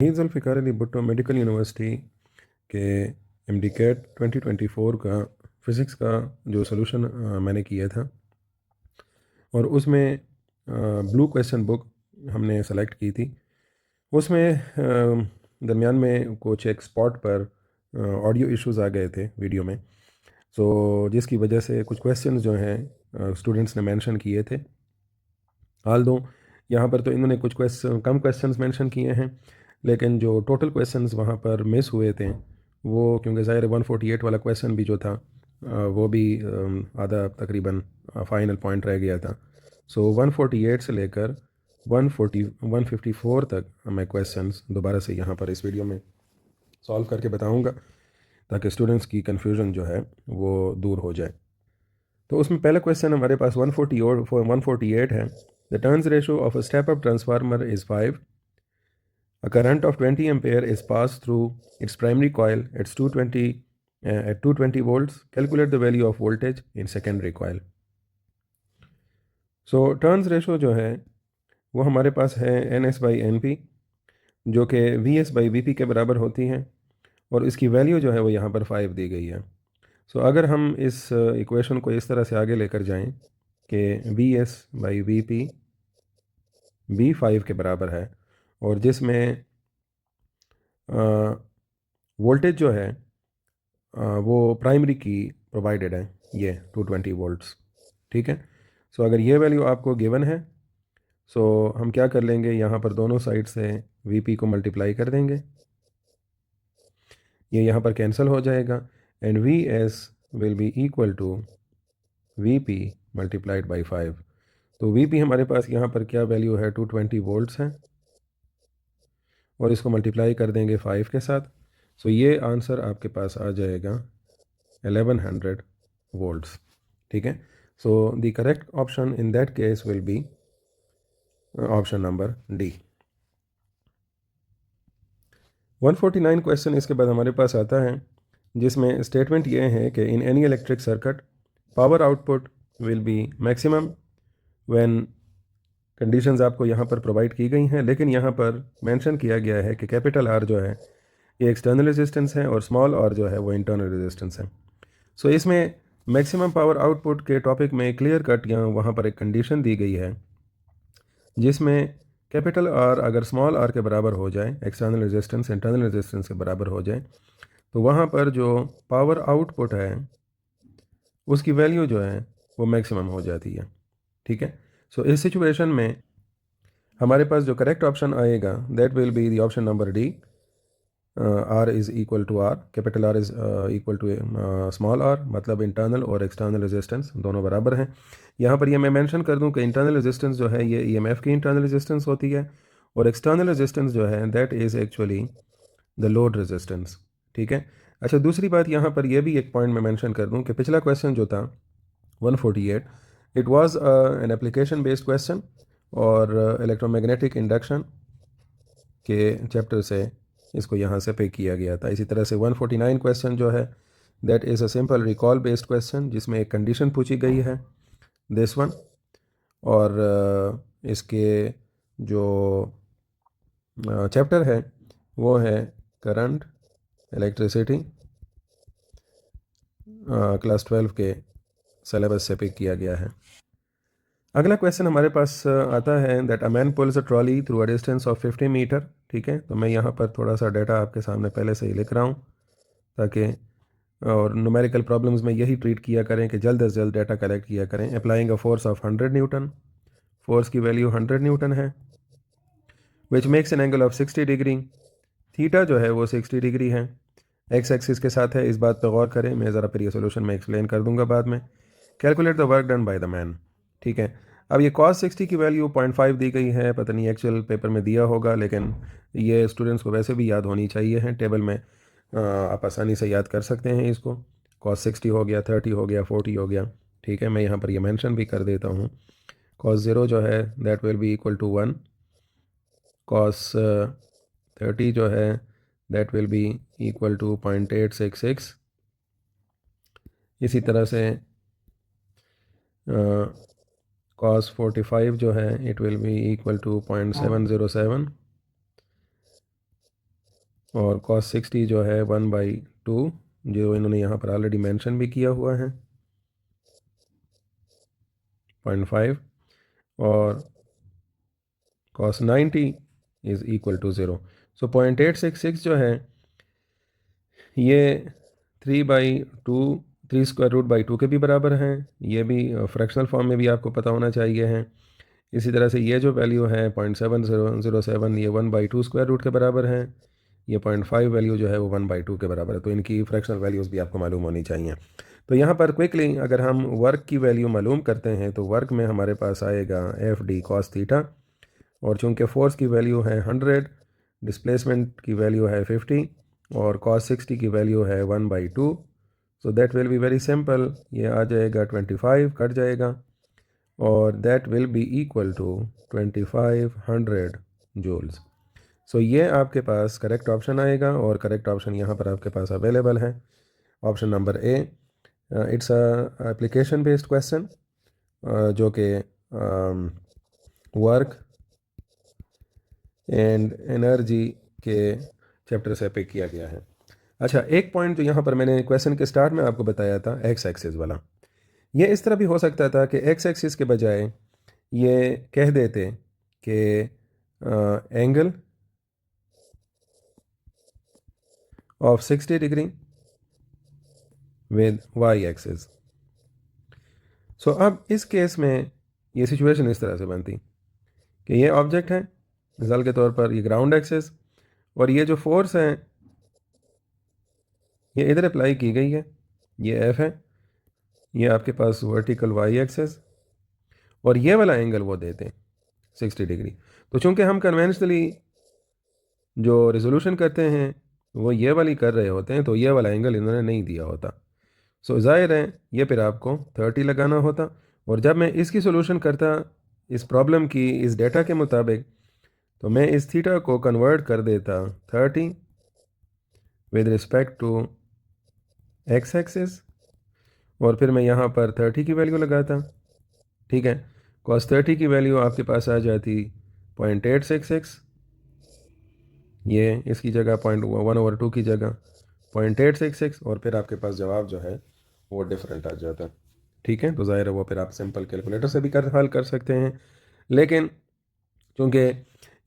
Mir Zulfikar Ali Bhutto medical university के MDCAT 2024 का physics का जो सॉल्यूशन मैंने किया था, और उसमें ब्लू क्वेश्चन बुक हमने सेलेक्ट की थी। उसमें दरमियान में कुछ एक स्पॉट पर ऑडियो इश्यूज़ आ गए थे वीडियो में, सो जिसकी वजह से कुछ क्वेश्चंस जो हैं स्टूडेंट्स ने मेंशन किए थे। हाल दो यहाँ पर तो इन्होंने कुछ क्वेश्चन कम क्वेश्चंस मेंशन किए हैं, लेकिन जो टोटल क्वेश्चंस वहाँ पर मिस हुए थे वो, क्योंकि ज़ाहिर 148 वाला क्वेश्चन भी जो था वो भी आधा तकरीबन फाइनल पॉइंट रह गया था। सो 148 से लेकर 154 तक मैं क्वेश्चंस दोबारा से यहाँ पर इस वीडियो में सॉल्व करके बताऊँगा, ताकि स्टूडेंट्स की कन्फ्यूजन जो है वो दूर हो जाए। तो उसमें पहला क्वेश्चन हमारे पास 148 है। The turns ratio of a step up transformer is 5। A current of 20 ampere is passed through its primary coil at 220 volts. Calculate the value of voltage in secondary coil. So turns ratio जो है वो हमारे पास है NS/NP, जो कि VS/VP के बराबर होती है, और इसकी वैल्यू जो है वो यहाँ पर 5 दी गई है। सो अगर हम इस इक्वेशन को इस तरह से आगे लेकर जाएं कि VS/VP B5 के बराबर है, और जिसमें वोल्टेज जो है वो प्राइमरी की प्रोवाइडेड है, ये 220 वोल्ट्स। ठीक है, सो अगर ये वैल्यू आपको गिवन है, सो हम क्या कर लेंगे, यहाँ पर दोनों साइड से VP को मल्टीप्लाई कर देंगे, ये यहाँ पर कैंसिल हो जाएगा, and VS will be equal to VP multiplied by 5। तो VP हमारे पास यहाँ पर क्या वैल्यू है, 220 वोल्ट्स है, और इसको मल्टीप्लाई कर देंगे 5 के साथ। सो ये आंसर आपके पास आ जाएगा 1100 वोल्ट्स। ठीक है, so the correct option in that case will be option number D. 149 question इसके बाद हमारे पास आता है, जिसमें स्टेटमेंट ये है कि in any electric circuit power output will be maximum when, conditions आपको यहाँ पर प्रोवाइड की गई हैं, लेकिन यहाँ पर मेंशन किया गया है कि कैपिटल R जो है ये एक्सटर्नल रेजिस्टेंस है, और स्मॉल r जो है वो इंटरनल रेजिस्टेंस है। सो इसमें मैक्सिमम पावर आउटपुट के टॉपिक में क्लियर कट यहाँ वहाँ पर एक कंडीशन दी गई है, जिसमें कैपिटल R अगर स्मॉल r के बराबर हो जाए, एक्सटर्नल रेजिस्टेंस इंटरनल रेजिस्टेंस के बराबर हो जाए, तो वहाँ पर जो पावर आउटपुट है उसकी वैल्यू जो है वो मैक्सिमम हो जाती है। ठीक है, सो इस सिचुएशन में हमारे पास जो करेक्ट ऑप्शन आएगा that will be the option number D. R is equal to R, capital R is equal to small r, मतलब इंटरनल और एक्सटर्नल रेजिस्टेंस दोनों बराबर हैं। यहाँ पर ये मैं मेंशन कर दूँ कि इंटरनल रेजिस्टेंस जो है ये EMF की इंटरनल रेजिस्टेंस होती है, और एक्सटर्नल रेजिस्टेंस जो है that is actually the load resistance. ठीक है, अच्छा दूसरी बात यहाँ पर यह भी एक पॉइंट मैं मेंशन कर दूँ कि पिछला क्वेश्चन जो था 148, it was an application based question, और इलेक्ट्रोमैग्नेटिक इंडक्शन के चैप्टर से इसको यहाँ से पे किया गया था। इसी तरह से 149 क्वेश्चन जो है that is a simple recall based question, जिसमें एक कंडीशन पूछी गई है, दिस वन, और इसके जो चैप्टर है वो है करंट इलेक्ट्रिसिटी, क्लास 12 के सिलेबस से पिक किया गया है। अगला क्वेश्चन हमारे पास आता है that a man pulls a trolley through a distance of 50 metre. ठीक है, तो मैं यहाँ पर थोड़ा सा डाटा आपके सामने पहले से ही लिख रहा हूँ, ताकि और न्यूमेरिकल प्रॉब्लम्स में यही ट्रीट किया करें कि जल्द से जल्द डाटा कलेक्ट किया करें। Applying a force of 100 Newton, force की वैल्यू 100 न्यूटन है, which makes an angle of 60 degree. Theta जो है वो 60 डिग्री है, एक्स एक्सिस के साथ है, इस बात पर गौर करें, मैं ज़रा फिर ये सोल्यूशन में एक्सप्लेन कर दूंगा बाद में। Calculate the work done by the man. ठीक है, अब ये cos 60 की वैल्यू 0.5 दी गई है, पता नहीं एक्चुअल पेपर में दिया होगा, लेकिन ये स्टूडेंट्स को वैसे भी याद होनी चाहिए है, टेबल में आप आसानी से याद कर सकते हैं इसको। cos 60 हो गया, 30 हो गया, 40 हो गया। ठीक है, मैं यहाँ पर ये मेंशन भी कर देता हूँ, cos 0 जो है that will be equal to 1, cos 30 जो है that will be equal to 0.866। इसी तरह से cos 45 जो है it will be equal to 0.707, और cos 60 जो है 1/2, जो इन्होंने यहाँ पर ऑलरेडी मेंशन भी किया हुआ है 0.5, और cos 90 इज़ इक्वल टू 0। सो 0.866 जो है ये 3/2, 3√2 के भी बराबर हैं। ये भी फ्रैक्शनल फॉर्म में भी आपको पता होना चाहिए है। इसी तरह से ये जो वैल्यू है 0.7007, ये 1/2 स्क्वायर रूट के बराबर है। ये 0.5 वैल्यू जो है वो 1/2 के बराबर है। तो इनकी फ्रैक्शनल वैल्यूज़ भी आपको मालूम होनी चाहिए। तो यहाँ पर क्विकली अगर हम वर्क की वैल्यू मालूम करते हैं तो वर्क में हमारे पास आएगा FD cos थीटा, और चूंकि फोर्स की वैल्यू है 100, डिस्प्लेसमेंट की वैल्यू है 50, और cos 60 की वैल्यू है 1/2। So that will be very simple, ये आ जाएगा 25 कट जाएगा, और that will be equal to 2500 joules. So ये आपके पास करेक्ट ऑप्शन आएगा, और करेक्ट ऑप्शन यहाँ पर आपके पास अवेलेबल है, option number A. It's a application based question जो कि वर्क एंड एनर्जी के चैप्टर से पिक किया गया है। अच्छा, एक पॉइंट जो यहाँ पर मैंने क्वेश्चन के स्टार्ट में आपको बताया था एक्स एक्सिस वाला, ये इस तरह भी हो सकता था कि एक्स एक्सिस के बजाय ये कह देते कि angle of 60 degree with Y axis. So अब इस केस में ये सिचुएशन इस तरह से बनती कि ये ऑब्जेक्ट है, मिसाल के तौर पर ये ग्राउंड एक्सिस, और ये जो फोर्स है ये इधर अप्लाई की गई है, ये एफ है, ये आपके पास वर्टिकल वाई एक्सिस, और ये वाला एंगल वो देते 60 डिग्री। तो चूंकि हम कन्वेंशनली जो रिजोल्यूशन करते हैं वो ये वाली कर रहे होते हैं, तो ये वाला एंगल इन्होंने नहीं दिया होता। सो जाहिर है ये फिर आपको 30 लगाना होता, और जब मैं इसकी सोल्यूशन करता इस प्रॉब्लम की इस डेटा के मुताबिक, तो मैं इस थीटा को कन्वर्ट कर देता 30 with respect to X axis, और फिर मैं यहाँ पर 30 की वैल्यू लगाता। ठीक है, cos 30 की वैल्यू आपके पास आ जाती 0.866, ये इसकी जगह 1/2 की जगह 0.866, और फिर आपके पास जवाब जो है वो डिफरेंट आ जाता है। ठीक है, तो ज़ाहिर है वो फिर आप सिंपल कैलकुलेटर से भी हल कर सकते हैं, लेकिन चूँकि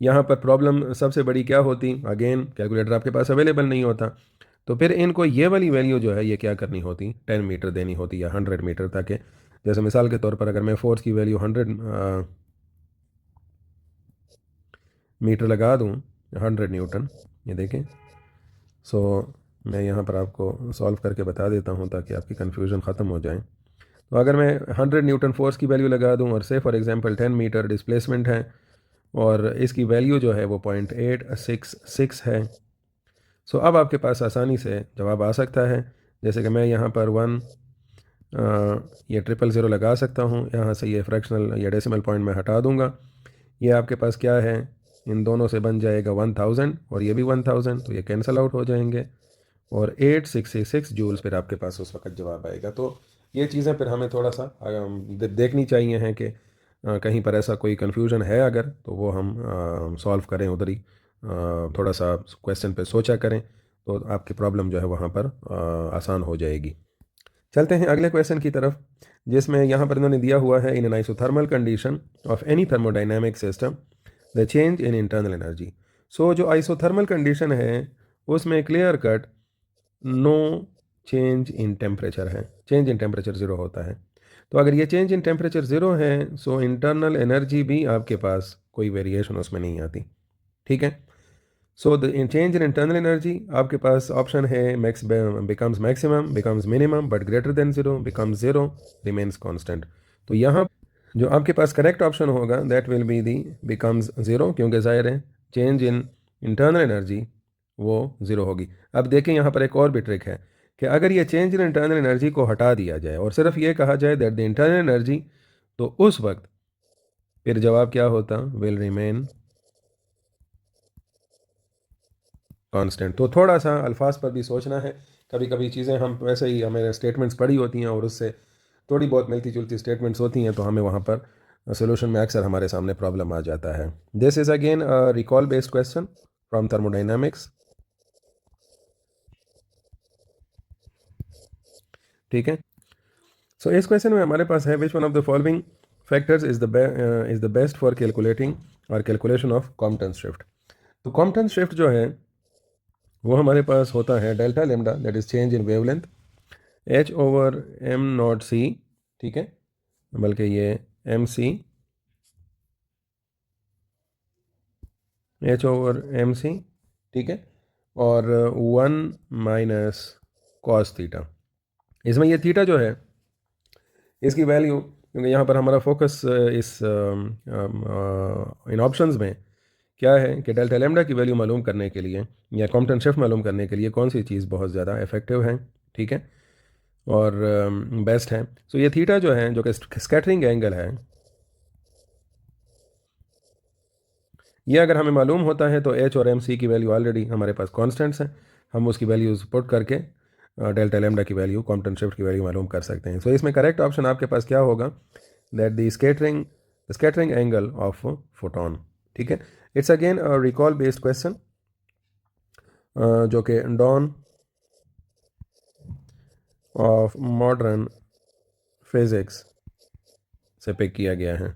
यहाँ पर प्रॉब्लम सबसे बड़ी क्या होती, अगेन कैलकुलेटर आपके पास अवेलेबल नहीं होता, तो फिर इनको ये वाली वैल्यू जो है ये क्या करनी होती, 10 मीटर देनी होती या 100 मीटर, ताकि जैसे मिसाल के तौर पर अगर मैं फोर्स की वैल्यू 100 मीटर लगा दूँ, 100 न्यूटन, ये देखें। सो मैं यहाँ पर आपको सॉल्व करके बता देता हूँ ताकि आपकी कन्फ्यूज़न ख़त्म हो जाए। तो अगर मैं 100 न्यूटन फोर्स की वैल्यू लगा दूँ, और से फॉर एग्जांपल 10 मीटर डिस्प्लेसमेंट है, और इसकी वैल्यू जो है वो 0.866 है। सो अब आपके पास आसानी से जवाब आ सकता है, जैसे कि मैं यहाँ पर 1 ये 000 लगा सकता हूँ, यहाँ से ये फ्रैक्शनल या डेसिमल पॉइंट में हटा दूँगा। ये आपके पास क्या है, इन दोनों से बन जाएगा 1000, और ये भी 1000, तो ये कैंसिल आउट हो जाएंगे, और 866 जूल्स फिर आपके पास उस वक्त जवाब आएगा। तो ये चीज़ें फिर हमें थोड़ा सा देखनी चाहिए हैं कि कहीं पर ऐसा कोई कन्फ्यूजन है अगर, तो वो हम सॉल्व करें उधर ही, थोड़ा सा क्वेश्चन पे सोचा करें, तो आपकी प्रॉब्लम जो है वहाँ पर आसान हो जाएगी। चलते हैं अगले क्वेश्चन की तरफ, जिसमें यहाँ पर इन्होंने दिया हुआ है, in an isothermal condition of any thermodynamic system the change in internal energy. So जो आइसोथर्मल कंडीशन है उसमें clear cut no change in temperature है, चेंज इन टेम्परेचर ज़ीरो होता है। तो अगर ये चेंज इन टेम्परेचर ज़ीरो है, सो इंटरनल एनर्जी भी आपके पास कोई वेरिएशन उसमें नहीं आती। ठीक है, so the change in internal energy आपके पास ऑप्शन है, max becomes maximum, becomes minimum but greater than zero, becomes zero, remains constant. तो यहाँ जो आपके पास करेक्ट ऑप्शन होगा that will be the becomes zero, क्योंकि ज़ाहिर है चेंज इन इंटरनल एनर्जी वो ज़ीरो होगी। अब देखें यहाँ पर एक और भी ट्रिक है कि अगर ये चेंज इन इंटरनल एनर्जी को हटा दिया जाए और सिर्फ ये कहा जाए दैट द इंटरनल एनर्जी, तो उस वक्त फिर जवाब क्या होता, विल रिमेन कांस्टेंट। तो थोड़ा सा अल्फाज पर भी सोचना है, कभी कभी चीज़ें हम वैसे ही हमें स्टेटमेंट्स पढ़ी होती हैं और उससे थोड़ी बहुत मिलती जुलती स्टेटमेंट्स होती हैं, तो हमें वहाँ पर सोल्यूशन में अक्सर हमारे सामने प्रॉब्लम आ जाता है। This is again recall based question from thermodynamics. ठीक है। सो इस क्वेश्चन में हमारे पास है which one of the following factors is the best for calculating और कैलकुलेशन ऑफ कॉम्पटन शिफ्ट। तो कॉम्पटन शिफ्ट जो है वो हमारे पास होता है delta lambda, that is change in wavelength, h over m not c, ठीक है, बल्कि ये m c, h over m c, ठीक है, और 1 - कॉस थीटा। इसमें ये थीटा जो है इसकी वैल्यू, क्योंकि यहाँ पर हमारा फोकस इस इन ऑप्शंस में क्या है कि डेल्टा लेमडा की वैल्यू मालूम करने के लिए या कॉम्पटन शिफ्ट मालूम करने के लिए कौन सी चीज़ बहुत ज़्यादा इफेक्टिव है, ठीक है, और बेस्ट है। सो ये थीटा जो है, जो कि स्कैटरिंग एंगल है, ये अगर हमें मालूम होता है तो एच और एम सी की वैल्यू ऑलरेडी हमारे पास कॉन्स्टेंट्स हैं, हम उसकी वैल्यूज पुट करके डेल्टा लेमडा की वैल्यू, कॉम्पटन शिफ्ट की वैल्यू मालूम कर सकते हैं। सो इसमें करेक्ट ऑप्शन आपके पास क्या होगा, that the scattering angle of photon, ठीक है। It's again recall based question जो कि डॉन ऑफ मॉडर्न फिजिक्स से पिक किया गया है।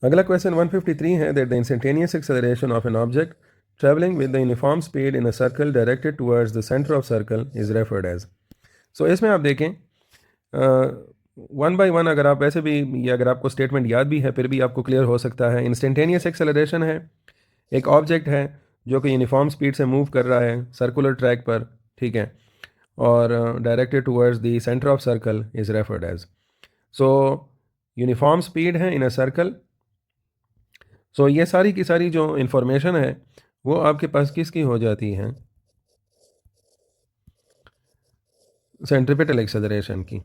अगला क्वेश्चन 153 है that the instantaneous acceleration of an object travelling with the uniform speed in a circle directed towards the centre of circle is referred as. So इसमें आप देखें one by one, अगर आप वैसे भी, ये अगर आपको स्टेटमेंट याद भी है फिर भी आपको क्लियर हो सकता है। इंस्टेंटेनियस एक्सेलरेशन है, एक ऑब्जेक्ट है जो कि यूनिफॉर्म स्पीड से मूव कर रहा है सर्कुलर ट्रैक पर, ठीक है, और directed towards the centre of circle is referred as. So uniform speed है इन अ सर्कल। सो ये सारी की सारी जो इंफॉर्मेशन है वो आपके पास किसकी हो जाती है, सेंट्रीपिटल एक्सेलरेशन की,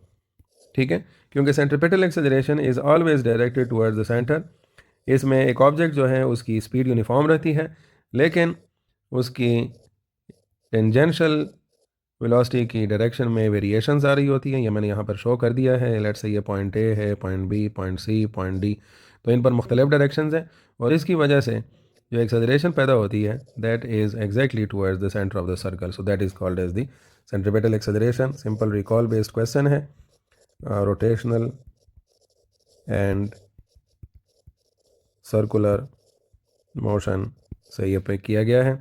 ठीक है, क्योंकि centripetal acceleration is always directed towards the centre. इसमें एक ऑब्जेक्ट जो है उसकी स्पीड यूनिफॉर्म रहती है, लेकिन उसकी टेंजेंशियल वेलोसिटी की डायरेक्शन में वेरिएशंस आ रही होती हैं। ये मैंने यहाँ पर शो कर दिया है। लेट्स से ये पॉइंट ए है, point B, point C, point D, तो इन पर मुख्तलिफ डायरेक्शंस हैं और इसकी वजह से जो एक्सेलरेशन पैदा होती है that is exactly towards the centre of the circle, so that is called as the centripetal acceleration. Simple recall based question है, रोटेशनल एंड सर्कुलर मोशन से ये पिक किया गया है।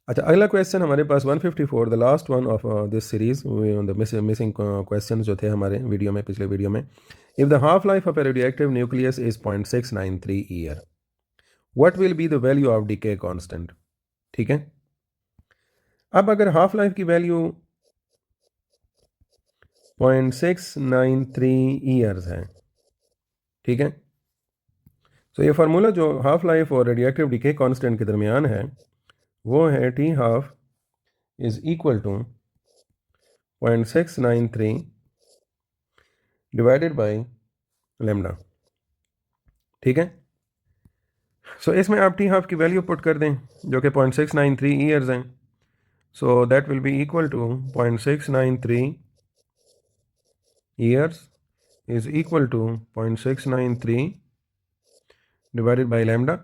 अच्छा, अगला क्वेश्चन हमारे पास 154, the last one of this series, the missing question जो थे हमारे वीडियो में, पिछले वीडियो में। If the half life of A radioactive nucleus is 0.693 year, what will be the value of decay constant, ठीक है। अब अगर हाफ लाइफ की वैल्यू 0.693 ईयर्स है, ठीक है, तो ये फार्मूला जो हाफ लाइफ और रेडियोएक्टिव डीके कांस्टेंट के दरमियान है वो है T half is equal to 0.693 divided by lambda, ठीक है। सो इसमें आप टी हाफ की वैल्यू पुट कर दें जो कि 0.693 ईयर्स हैं। So that will be equal to 0.693 years is equal to 0.693 divided by lambda.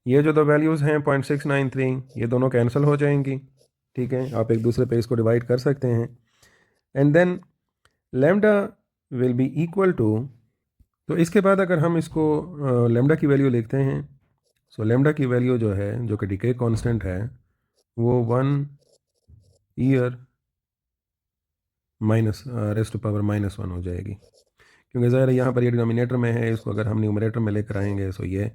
ये जो दो वैल्यूज़ हैं 0.693, ये दोनों कैंसिल हो जाएंगी, ठीक है, आप एक दूसरे पे इसको डिवाइड कर सकते हैं। And then lambda will be equal to, तो इसके बाद अगर हम इसको लेमडा की वैल्यू लिखते हैं, सो लेमडा की वैल्यू जो है, जो कि डीके कांस्टेंट है, वो 1 ईयर माइनस रेस्ट पावर -1 हो जाएगी, क्योंकि ज़ाहिर है यहाँ पर ये डिनोमिनेटर में है, इसको अगर हम न्यूमरेटर में लेकर आएंगे सो ये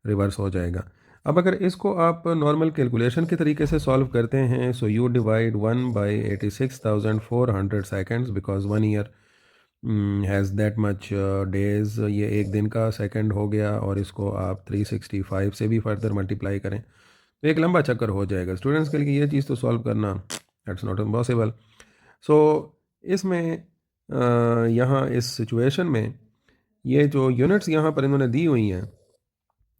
रिवर्स हो जाएगा। अब अगर इसको आप नॉर्मल कैलकुलेशन के तरीके से सॉल्व करते हैं, so you divide 1 by 86,400 seconds, because 1 year has that much days, ये एक दिन का सेकंड हो गया, और इसको आप 365 से भी फर्दर मल्टीप्लाई करें तो एक लंबा चक्कर हो जाएगा। स्टूडेंट्स के लिए ये चीज़ तो सॉल्व करना दैट्स नॉट इम्पॉसिबल। सो इसमें यहाँ इस सिचुएशन में ये जो यूनिट्स यहाँ पर इन्होंने दी हुई हैं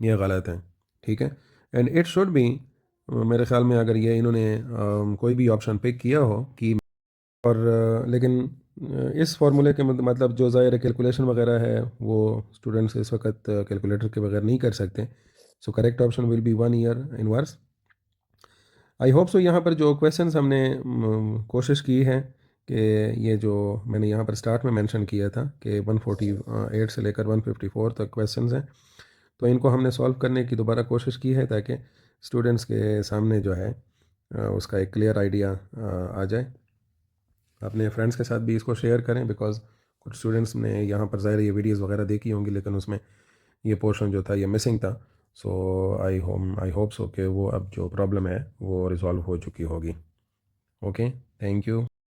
ये गलत हैं, ठीक है, एंड इट शुड बी, मेरे ख्याल में अगर ये इन्होंने कोई भी ऑप्शन पिक किया हो कि, और लेकिन इस फार्मूले के मतलब जो ज़ाहिर कैलकुलेशन वगैरह है वो स्टूडेंट्स इस वक्त कैलकुलेटर के बगैर नहीं कर सकते। So correct option will be 1 year inverse. I hope so यहाँ पर जो क्वेश्चंस हमने कोशिश की है कि ये जो मैंने यहाँ पर स्टार्ट में मेंशन किया था कि 148 से लेकर 154 तक क्वेश्चंस हैं, तो इनको हमने सॉल्व करने की दोबारा कोशिश की है ताकि स्टूडेंट्स के सामने जो है उसका एक क्लियर आइडिया आ जाए। अपने फ्रेंड्स के साथ भी इसको शेयर करें, बिकॉज कुछ स्टूडेंट्स ने यहाँ पर ज़ाहिर ये वीडियोज़ वगैरह देखी होंगी लेकिन उसमें ये पोर्शन जो था ये मिसिंग था। सो आई होप सो कि वो अब जो प्रॉब्लम है वो रिज़ॉल्व हो चुकी होगी। Okay, thank you.